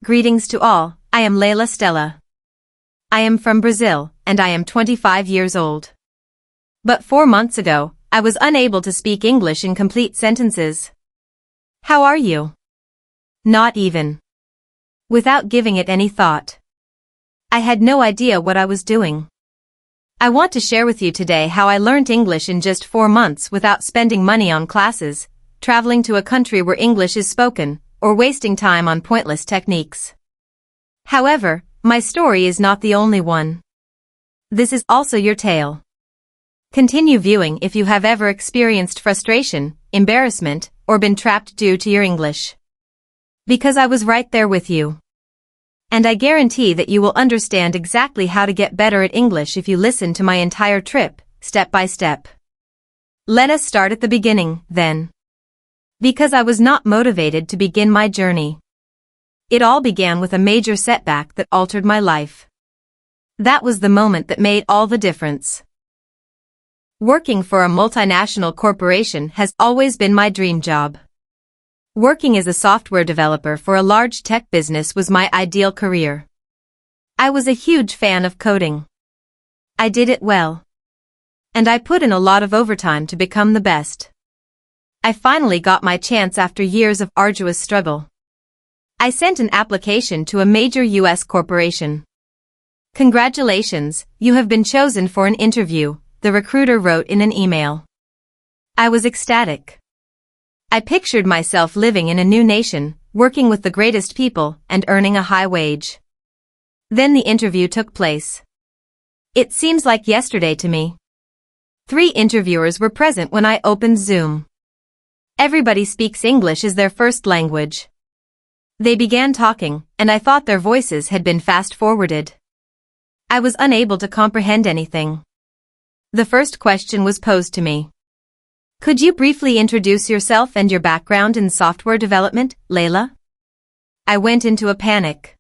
Greetings to all, I am Leila Stella. I am from Brazil, and I am 25 years old. But 4 months ago, I was unable to speak English in complete sentences. How are you? Not even. Without giving it any thought. I had no idea what I was doing. I want to share with you today how I learned English in just 4 months without spending money on classes, traveling to a country where English is spoken, or wasting time on pointless techniques. However, my story is not the only one. This is also your tale. Continue viewing if you have ever experienced frustration, embarrassment, or been trapped due to your English. Because I was right there with you. And I guarantee that you will understand exactly how to get better at English if you listen to my entire trip, step by step. Let us start at the beginning, then. Because I was not motivated to begin my journey. It all began with a major setback that altered my life. That was the moment that made all the difference. Working for a multinational corporation has always been my dream job. Working as a software developer for a large tech business was my ideal career. I was a huge fan of coding. I did it well. And I put in a lot of overtime to become the best. I finally got my chance after years of arduous struggle. I sent an application to a major US corporation. Congratulations, you have been chosen for an interview, the recruiter wrote in an email. I was ecstatic. I pictured myself living in a new nation, working with the greatest people, and earning a high wage. Then the interview took place. It seems like yesterday to me. 3 interviewers were present when I opened Zoom. Everybody speaks English as their first language. They began talking, and I thought their voices had been fast-forwarded. I was unable to comprehend anything. The first question was posed to me. Could you briefly introduce yourself and your background in software development, Leila? I went into a panic.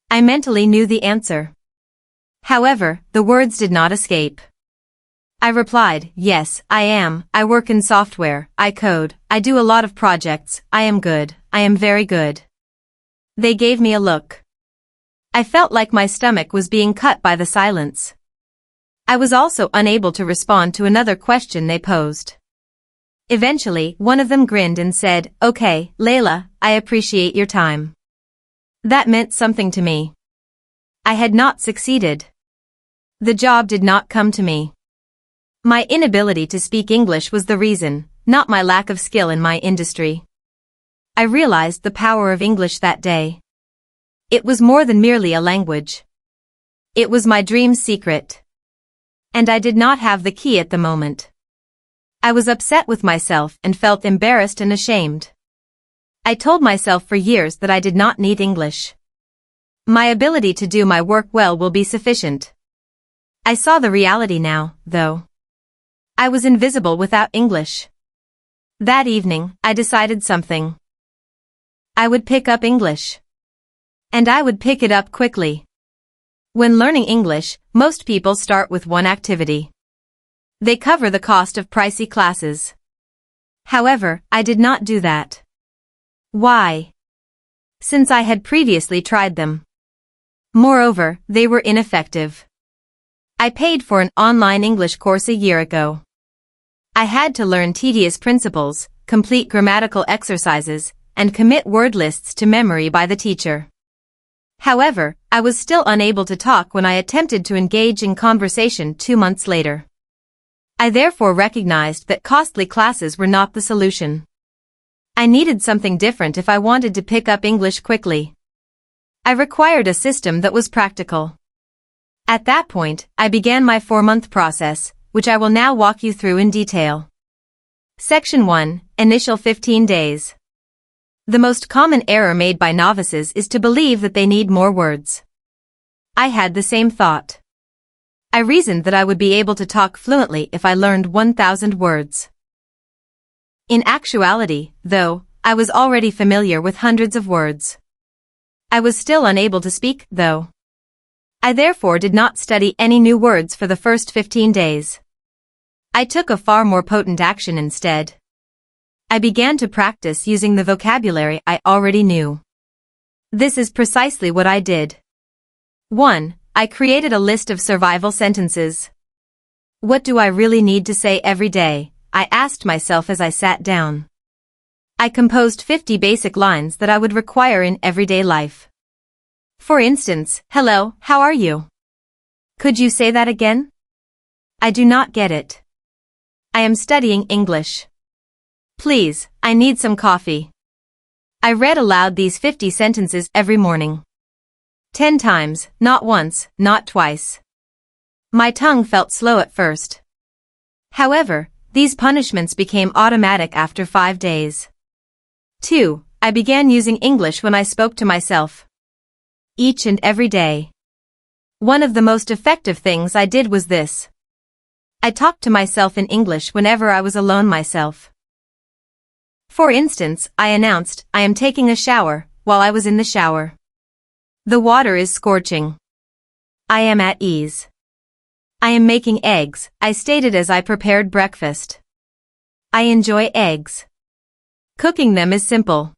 I mentally knew the answer. However, the words did not escape. I replied, yes, I am, I work in software, I code, I do a lot of projects, I am good, I am very good. They gave me a look. I felt like my stomach was being cut by the silence. I was also unable to respond to another question they posed. Eventually, one of them grinned and said, okay, Leila, I appreciate your time. That meant something to me. I had not succeeded. The job did not come to me. My inability to speak English was the reason, not my lack of skill in my industry. I realized the power of English that day. It was more than merely a language. It was my dream's secret. And I did not have the key at the moment. I was upset with myself and felt embarrassed and ashamed. I told myself for years that I did not need English. My ability to do my work well will be sufficient. I saw the reality now, though. I was invisible without English. That evening, I decided something. I would pick up English. And I would pick it up quickly. When learning English, most people start with one activity. They cover the cost of pricey classes. However, I did not do that. Why? Since I had previously tried them. Moreover, they were ineffective. I paid for an online English course a year ago. I had to learn tedious principles, complete grammatical exercises, and commit word lists to memory by the teacher. However, I was still unable to talk when I attempted to engage in conversation 2 months later. I therefore recognized that costly classes were not the solution. I needed something different if I wanted to pick up English quickly. I required a system that was practical. At that point, I began my 4-month process, which I will now walk you through in detail. Section 1, Initial 15 days. The most common error made by novices is to believe that they need more words. I had the same thought. I reasoned that I would be able to talk fluently if I learned 1,000 words. In actuality, though, I was already familiar with hundreds of words. I was still unable to speak, though. I therefore did not study any new words for the first 15 days. I took a far more potent action instead. I began to practice using the vocabulary I already knew. This is precisely what I did. 1. I created a list of survival sentences. What do I really need to say every day? I asked myself as I sat down. I composed 50 basic lines that I would require in everyday life. For instance, hello, how are you? Could you say that again? I do not get it. I am studying English. Please, I need some coffee. I read aloud these 50 sentences every morning. 10 times, not once, not twice. My tongue felt slow at first. However, these punishments became automatic after 5 days. 2. I began using English when I spoke to myself. Each and every day. One of the most effective things I did was this. I talked to myself in English whenever I was alone myself. For instance, I announced, I am taking a shower, while I was in the shower. The water is scorching. I am at ease. I am making eggs, I stated as I prepared breakfast. I enjoy eggs. Cooking them is simple.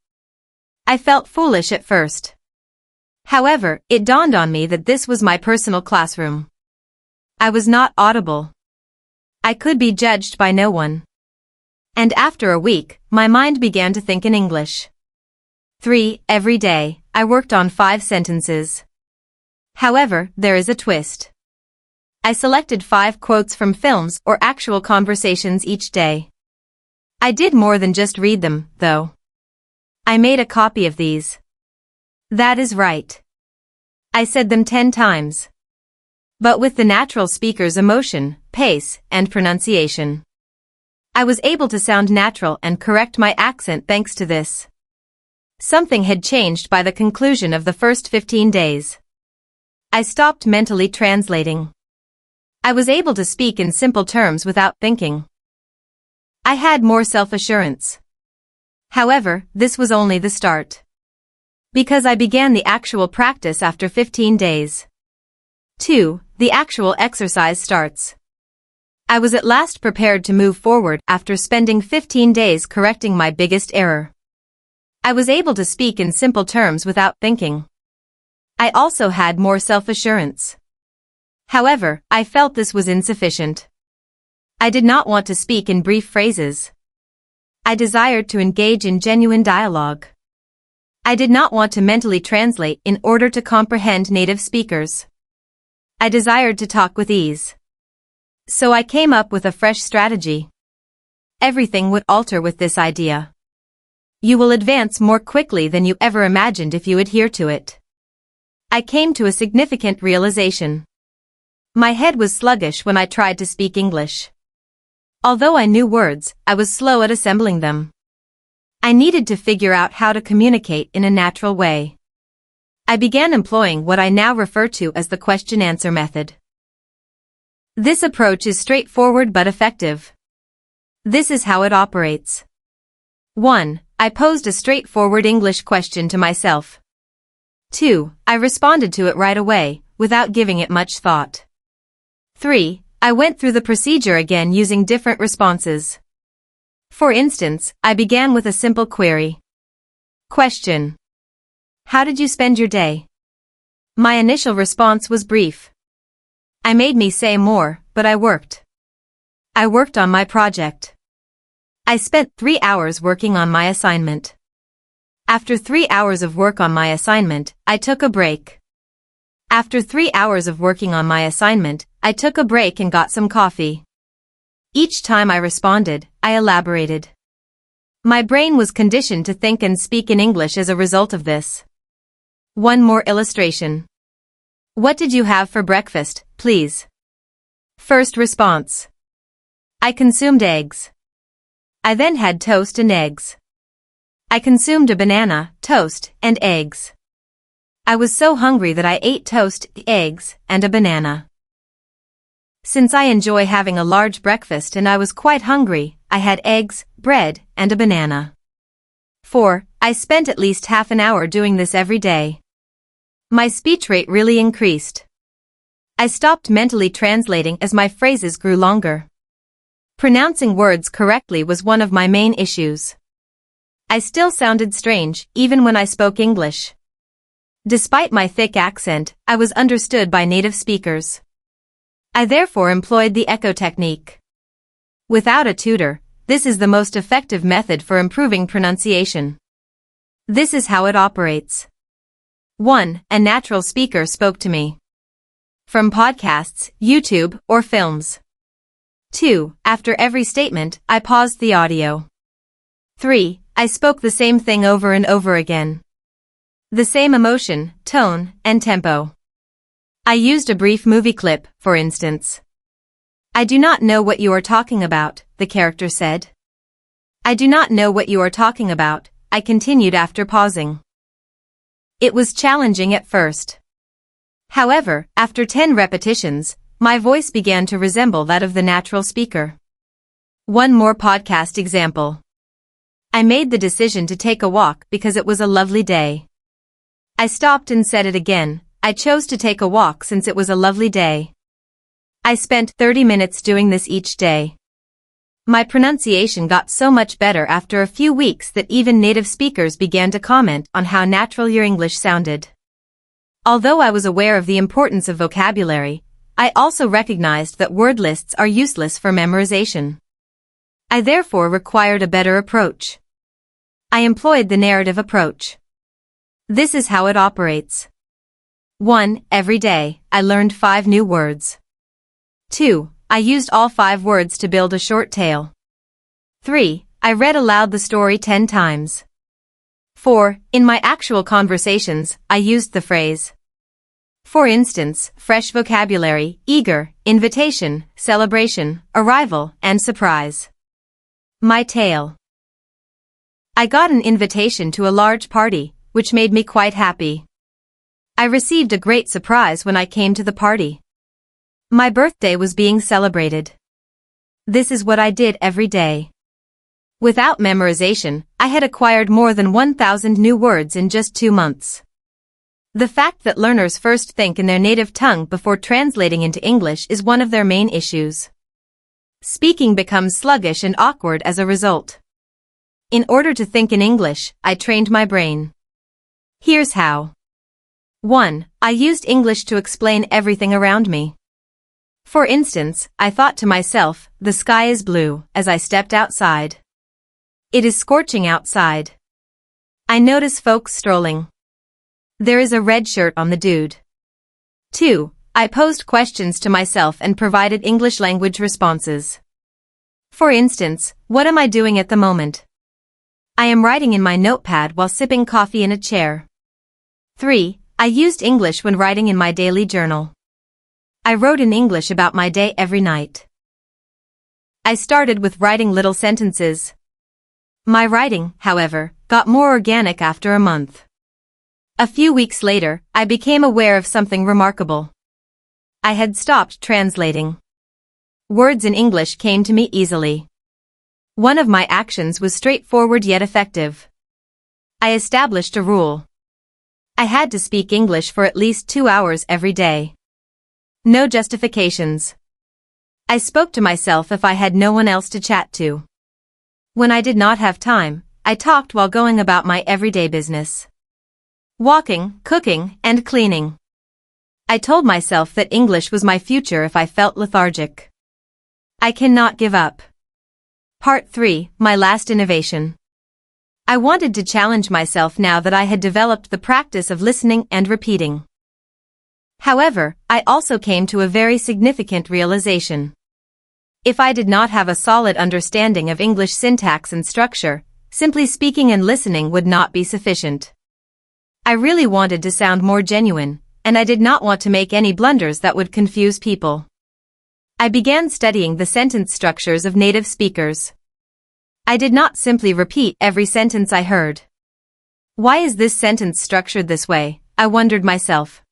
I felt foolish at first. However, it dawned on me that this was my personal classroom. I was not audible. I could be judged by no one. And after a week, my mind began to think in English. 3. Every day, I worked on 5 sentences. However, there is a twist. I selected 5 quotes from films or actual conversations each day. I did more than just read them, though. I made a copy of these. That is right. I said them 10 times. But with the natural speaker's emotion, pace, and pronunciation. I was able to sound natural and correct my accent thanks to this. Something had changed by the conclusion of the first 15 days. I stopped mentally translating. I was able to speak in simple terms without thinking. I had more self-assurance. However, this was only the start. Because I began the actual practice after 15 days. 2. The actual exercise starts. I was at last prepared to move forward after spending 15 days correcting my biggest error. I was able to speak in simple terms without thinking. I also had more self-assurance. However, I felt this was insufficient. I did not want to speak in brief phrases. I desired to engage in genuine dialogue. I did not want to mentally translate in order to comprehend native speakers. I desired to talk with ease. So I came up with a fresh strategy. Everything would alter with this idea. You will advance more quickly than you ever imagined if you adhere to it. I came to a significant realization. My head was sluggish when I tried to speak English. Although I knew words, I was slow at assembling them. I needed to figure out how to communicate in a natural way. I began employing what I now refer to as the question-answer method. This approach is straightforward but effective. This is how it operates. 1. I posed a straightforward English question to myself. 2. I responded to it right away, without giving it much thought. 3. I went through the procedure again using different responses. For instance, I began with a simple query. Question. How did you spend your day? My initial response was brief. I made me say more, but I worked. I worked on my project. I spent 3 hours working on my assignment. After 3 hours of work on my assignment, I took a break. After 3 hours of working on my assignment, I took a break and got some coffee. Each time I responded, I elaborated. My brain was conditioned to think and speak in English as a result of this. One more illustration. What did you have for breakfast, please? First response. I consumed eggs. I then had toast and eggs. I consumed a banana, toast, and eggs. I was so hungry that I ate toast, eggs, and a banana. Since I enjoy having a large breakfast and I was quite hungry, I had eggs, bread, and a banana. 4. I spent at least half an hour doing this every day. My speech rate really increased. I stopped mentally translating as my phrases grew longer. Pronouncing words correctly was one of my main issues. I still sounded strange, even when I spoke English. Despite my thick accent, I was understood by native speakers. I therefore employed the echo technique. Without a tutor, this is the most effective method for improving pronunciation. This is how it operates. 1. A natural speaker spoke to me. From podcasts, YouTube, or films. 2. After every statement, I paused the audio. 3. I spoke the same thing over and over again. The same emotion, tone, and tempo. I used a brief movie clip, for instance. I do not know what you are talking about, the character said. I do not know what you are talking about, I continued after pausing. It was challenging at first. However, after 10 repetitions, my voice began to resemble that of the natural speaker. One more podcast example. I made the decision to take a walk because it was a lovely day. I stopped and said it again, I chose to take a walk since it was a lovely day. I spent 30 minutes doing this each day. My pronunciation got so much better after a few weeks that even native speakers began to comment on how natural your English sounded. Although I was aware of the importance of vocabulary, I also recognized that word lists are useless for memorization. I therefore required a better approach. I employed the narrative approach. This is how it operates. 1. Every day, I learned 5 new words. 2. I used all 5 words to build a short tale. 3. I read aloud the story 10 times. 4. In my actual conversations, I used the phrase. For instance, fresh vocabulary, eager, invitation, celebration, arrival, and surprise. My tale. I got an invitation to a large party, which made me quite happy. I received a great surprise when I came to the party. My birthday was being celebrated. This is what I did every day. Without memorization, I had acquired more than 1,000 new words in just 2 months. The fact that learners first think in their native tongue before translating into English is one of their main issues. Speaking becomes sluggish and awkward as a result. In order to think in English, I trained my brain. Here's how. 1. I used English to explain everything around me. For instance, I thought to myself, the sky is blue, as I stepped outside. It is scorching outside. I notice folks strolling. There is a red shirt on the dude. 2. I posed questions to myself and provided English language responses. For instance, what am I doing at the moment? I am writing in my notepad while sipping coffee in a chair. 3. I used English when writing in my daily journal. I wrote in English about my day every night. I started with writing little sentences. My writing, however, got more organic after a month. A few weeks later, I became aware of something remarkable. I had stopped translating. Words in English came to me easily. One of my actions was straightforward yet effective. I established a rule. I had to speak English for at least 2 hours every day. No justifications. I spoke to myself if I had no one else to chat to. When I did not have time, I talked while going about my everyday business. Walking, cooking, and cleaning. I told myself that English was my future if I felt lethargic. I cannot give up. Part 3, my last innovation. I wanted to challenge myself now that I had developed the practice of listening and repeating. However, I also came to a very significant realization. If I did not have a solid understanding of English syntax and structure, simply speaking and listening would not be sufficient. I really wanted to sound more genuine, and I did not want to make any blunders that would confuse people. I began studying the sentence structures of native speakers. I did not simply repeat every sentence I heard. Why is this sentence structured this way? I wondered myself.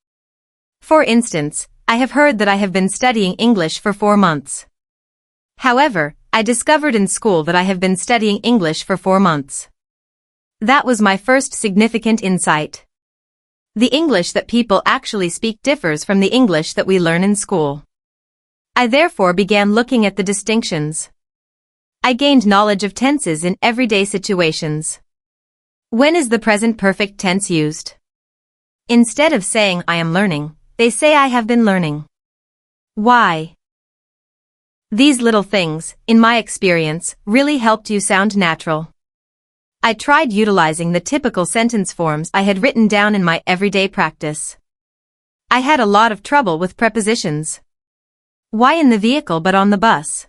For instance, I have heard that I have been studying English for 4 months. However, I discovered in school that I have been studying English for 4 months. That was my first significant insight. The English that people actually speak differs from the English that we learn in school. I therefore began looking at the distinctions. I gained knowledge of tenses in everyday situations. When is the present perfect tense used? Instead of saying I am learning, they say I have been learning. Why? These little things, in my experience, really helped you sound natural. I tried utilizing the typical sentence forms I had written down in my everyday practice. I had a lot of trouble with prepositions. Why in the vehicle but on the bus?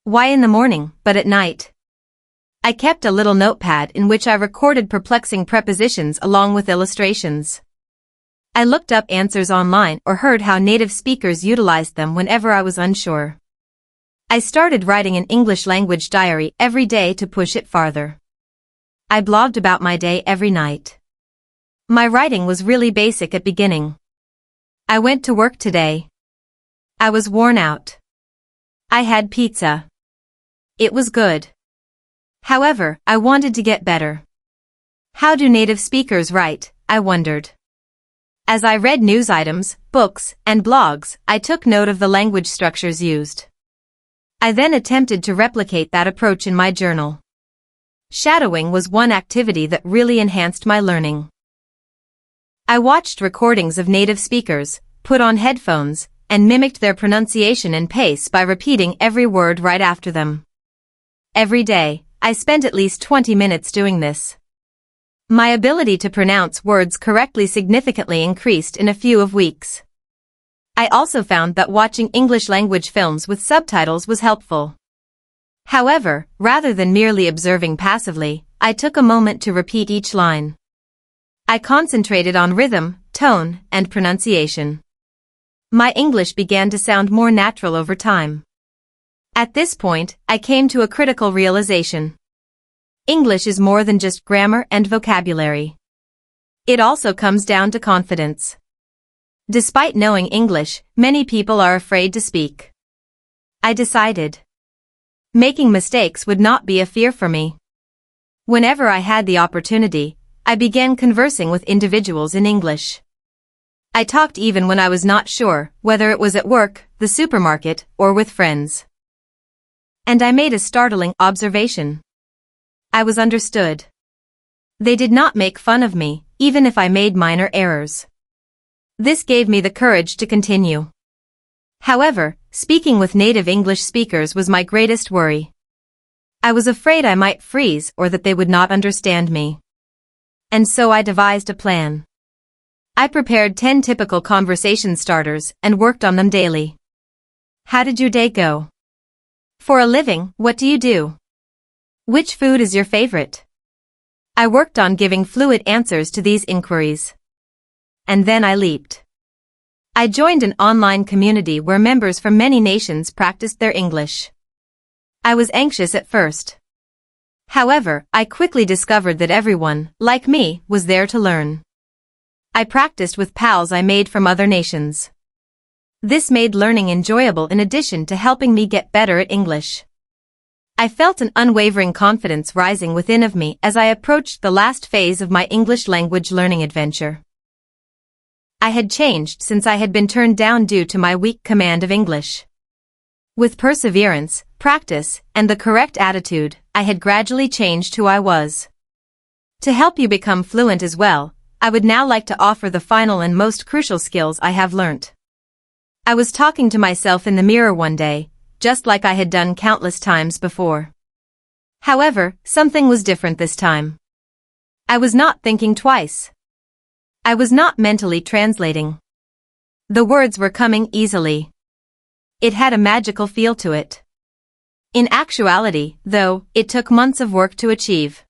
Why in the morning but at night? I kept a little notepad in which I recorded perplexing prepositions along with illustrations. I looked up answers online or heard how native speakers utilized them whenever I was unsure. I started writing an English language diary every day to push it farther. I blogged about my day every night. My writing was really basic at beginning. I went to work today. I was worn out. I had pizza. It was good. However, I wanted to get better. How do native speakers write? I wondered. As I read news items, books, and blogs, I took note of the language structures used. I then attempted to replicate that approach in my journal. Shadowing was one activity that really enhanced my learning. I watched recordings of native speakers, put on headphones, and mimicked their pronunciation and pace by repeating every word right after them. Every day, I spent at least 20 minutes doing this. My ability to pronounce words correctly significantly increased in a few weeks. I also found that watching English language films with subtitles was helpful. However, rather than merely observing passively, I took a moment to repeat each line. I concentrated on rhythm, tone, and pronunciation. My English began to sound more natural over time. At this point, I came to a critical realization. English is more than just grammar and vocabulary. It also comes down to confidence. Despite knowing English, many people are afraid to speak. I decided making mistakes would not be a fear for me. Whenever I had the opportunity, I began conversing with individuals in English. I talked even when I was not sure whether it was at work, the supermarket, or with friends. And I made a startling observation. I was understood. They did not make fun of me, even if I made minor errors. This gave me the courage to continue. However, speaking with native English speakers was my greatest worry. I was afraid I might freeze or that they would not understand me. And so I devised a plan. I prepared 10 typical conversation starters and worked on them daily. How did your day go? For a living, what do you do? Which food is your favorite? I worked on giving fluid answers to these inquiries. And then I leaped. I joined an online community where members from many nations practiced their English. I was anxious at first. However, I quickly discovered that everyone, like me, was there to learn. I practiced with pals I made from other nations. This made learning enjoyable in addition to helping me get better at English. I felt an unwavering confidence rising within of me as I approached the last phase of my English language learning adventure. I had changed since I had been turned down due to my weak command of English. With perseverance, practice, and the correct attitude, I had gradually changed who I was. To help you become fluent as well, I would now like to offer the final and most crucial skills I have learnt. I was talking to myself in the mirror one day, just like I had done countless times before. However, something was different this time. I was not thinking twice. I was not mentally translating. The words were coming easily. It had a magical feel to it. In actuality, though, it took months of work to achieve.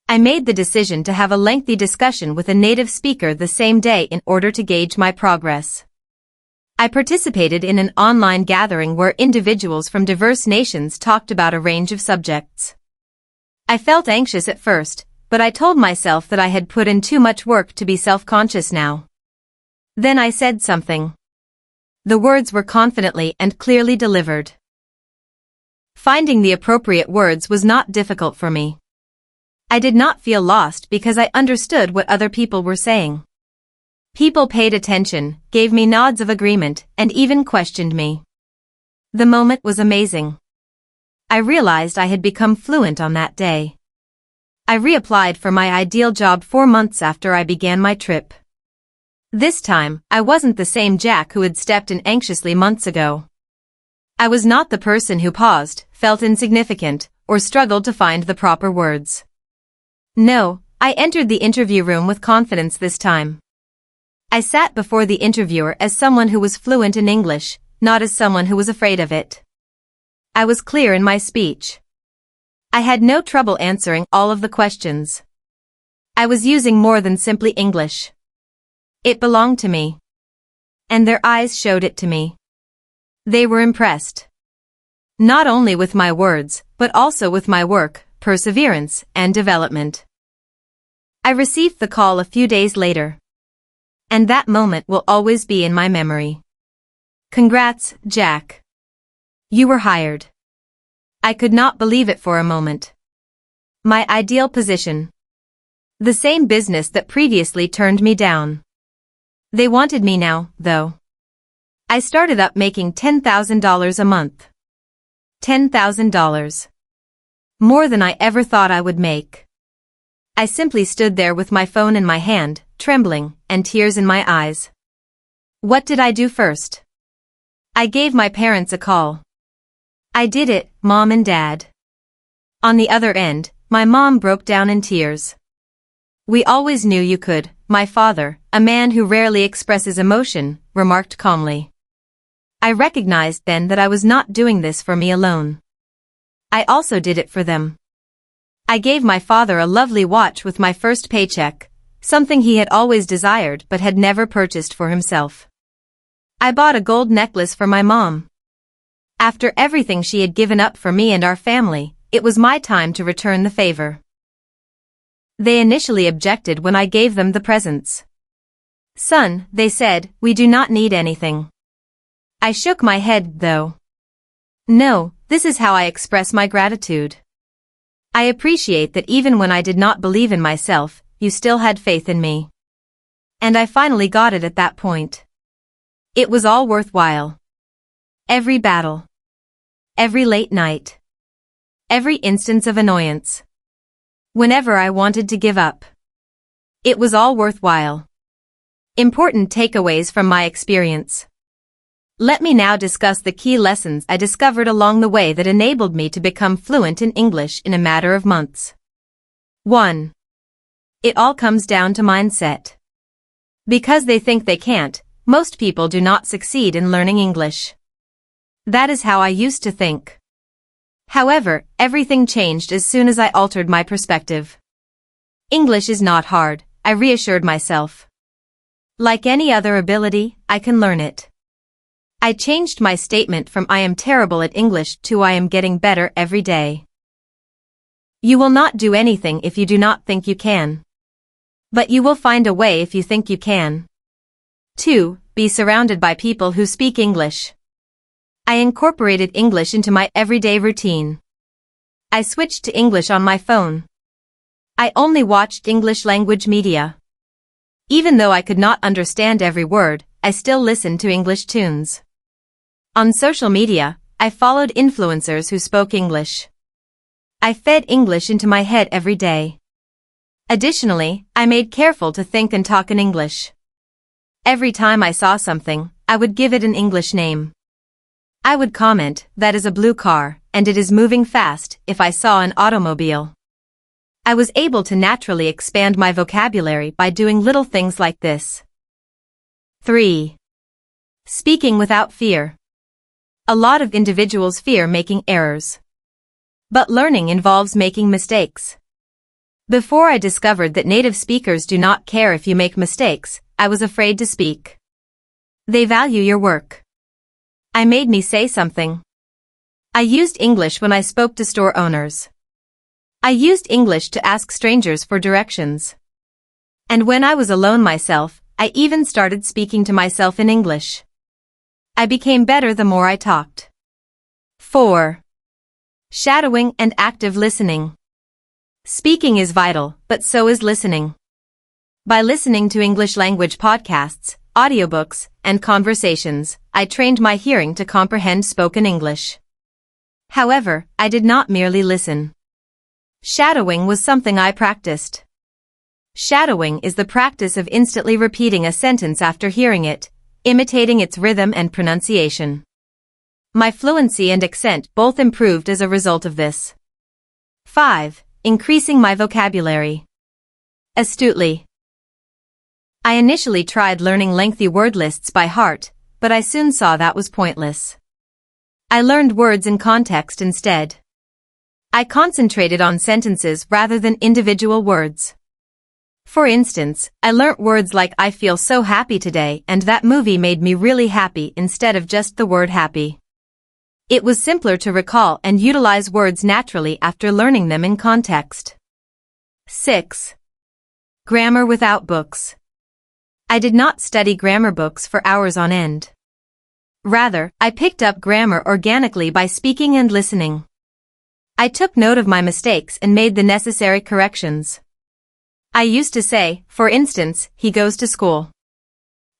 I made the decision to have a lengthy discussion with a native speaker the same day in order to gauge my progress. I participated in an online gathering where individuals from diverse nations talked about a range of subjects. I felt anxious at first, but I told myself that I had put in too much work to be self-conscious now. Then I said something. The words were confidently and clearly delivered. Finding the appropriate words was not difficult for me. I did not feel lost because I understood what other people were saying. People paid attention, gave me nods of agreement, and even questioned me. The moment was amazing. I realized I had become fluent on that day. I reapplied for my ideal job 4 months after I began my trip. This time, I wasn't the same Jack who had stepped in anxiously months ago. I was not the person who paused, felt insignificant, or struggled to find the proper words. No, I entered the interview room with confidence this time. I sat before the interviewer as someone who was fluent in English, not as someone who was afraid of it. I was clear in my speech. I had no trouble answering all of the questions. I was using more than simply English. It belonged to me. And their eyes showed it to me. They were impressed. Not only with my words, but also with my work, perseverance, and development. I received the call a few days later. And that moment will always be in my memory. Congrats, Jack. You were hired. I could not believe it for a moment. My ideal position. The same business that previously turned me down. They wanted me now, though. I started up making $10,000 a month. $10,000. More than I ever thought I would make. I simply stood there with my phone in my hand, trembling, and tears in my eyes. What did I do first? I gave my parents a call. I did it, Mom and Dad. On the other end, my mom broke down in tears. We always knew you could, my father, a man who rarely expresses emotion, remarked calmly. I recognized then that I was not doing this for me alone. I also did it for them. I gave my father a lovely watch with my first paycheck, something he had always desired but had never purchased for himself. I bought a gold necklace for my mom. After everything she had given up for me and our family, it was my time to return the favor. They initially objected when I gave them the presents. Son, they said, we do not need anything. I shook my head, though. No, this is how I express my gratitude. I appreciate that even when I did not believe in myself, you still had faith in me. And I finally got it at that point. It was all worthwhile. Every battle. Every late night. Every instance of annoyance. Whenever I wanted to give up. It was all worthwhile. Important takeaways from my experience. Let me now discuss the key lessons I discovered along the way that enabled me to become fluent in English in a matter of months. 1. It all comes down to mindset. Because they think they can't, most people do not succeed in learning English. That is how I used to think. However, everything changed as soon as I altered my perspective. English is not hard, I reassured myself. Like any other ability, I can learn it. I changed my statement from I am terrible at English to I am getting better every day. You will not do anything if you do not think you can. But you will find a way if you think you can. 2. Be surrounded by people who speak English. I incorporated English into my everyday routine. I switched to English on my phone. I only watched English language media. Even though I could not understand every word, I still listened to English tunes. On social media, I followed influencers who spoke English. I fed English into my head every day. Additionally, I made careful to think and talk in English. Every time I saw something, I would give it an English name. I would comment, that is a blue car, and it is moving fast, if I saw an automobile. I was able to naturally expand my vocabulary by doing little things like this. 3. Speaking without fear. A lot of individuals fear making errors. But learning involves making mistakes. Before I discovered that native speakers do not care if you make mistakes, I was afraid to speak. They value your work. I made me say something. I used English when I spoke to store owners. I used English to ask strangers for directions. And when I was alone myself, I even started speaking to myself in English. I became better the more I talked. 4. Shadowing and active listening. Speaking is vital, but so is listening. By listening to English language podcasts, audiobooks, and conversations, I trained my hearing to comprehend spoken English. However, I did not merely listen. Shadowing was something I practiced. Shadowing is the practice of instantly repeating a sentence after hearing it, imitating its rhythm and pronunciation. My fluency and accent both improved as a result of this. 5. Increasing my vocabulary. Astutely. I initially tried learning lengthy word lists by heart, but I soon saw that was pointless. I learned words in context instead. I concentrated on sentences rather than individual words. For instance, I learnt words like I feel so happy today and that movie made me really happy instead of just the word happy. It was simpler to recall and utilize words naturally after learning them in context. 6. Grammar without books. I did not study grammar books for hours on end. Rather, I picked up grammar organically by speaking and listening. I took note of my mistakes and made the necessary corrections. I used to say, for instance, he goes to school.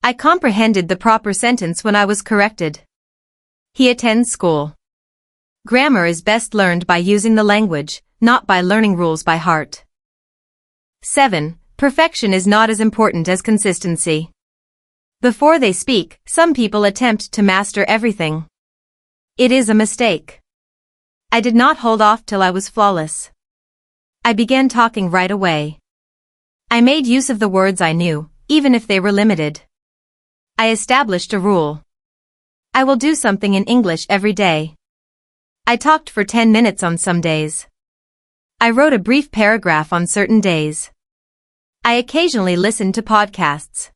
I comprehended the proper sentence when I was corrected. He attends school. Grammar is best learned by using the language, not by learning rules by heart. 7. Perfection is not as important as consistency. Before they speak, some people attempt to master everything. It is a mistake. I did not hold off till I was flawless. I began talking right away. I made use of the words I knew, even if they were limited. I established a rule. I will do something in English every day. I talked for 10 minutes on some days. I wrote a brief paragraph on certain days. I occasionally listened to podcasts.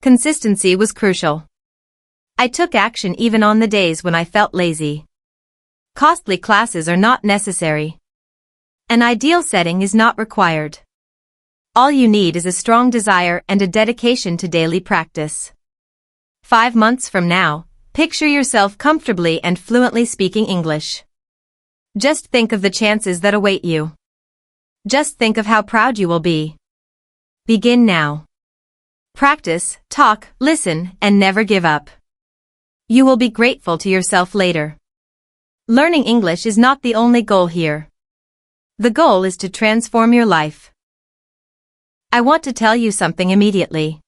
Consistency was crucial. I took action even on the days when I felt lazy. Costly classes are not necessary. An ideal setting is not required. All you need is a strong desire and a dedication to daily practice. 5 months from now, picture yourself comfortably and fluently speaking English. Just think of the chances that await you. Just think of how proud you will be. Begin now. Practice, talk, listen, and never give up. You will be grateful to yourself later. Learning English is not the only goal here. The goal is to transform your life. I want to tell you something immediately.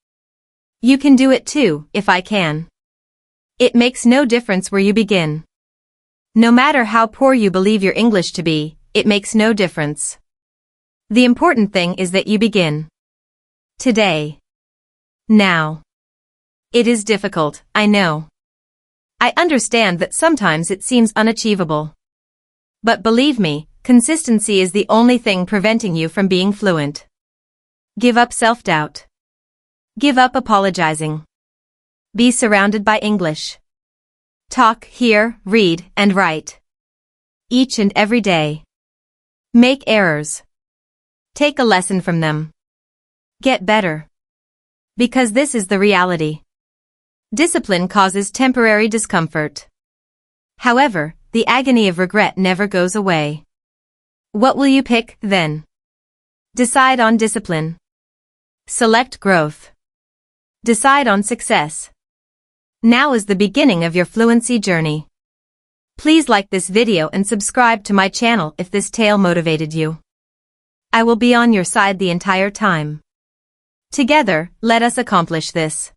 You can do it too, if I can. It makes no difference where you begin. No matter how poor you believe your English to be, it makes no difference. The important thing is that you begin. Today. Now. It is difficult, I know. I understand that sometimes it seems unachievable. But believe me, consistency is the only thing preventing you from being fluent. Give up self-doubt. Give up apologizing. Be surrounded by English. Talk, hear, read, and write. Each and every day. Make errors. Take a lesson from them. Get better. Because this is the reality. Discipline causes temporary discomfort. However, the agony of regret never goes away. What will you pick, then? Decide on discipline. Select growth. Decide on success. Now is the beginning of your fluency journey. Please like this video and subscribe to my channel if this tale motivated you. I will be on your side the entire time. Together, let us accomplish this.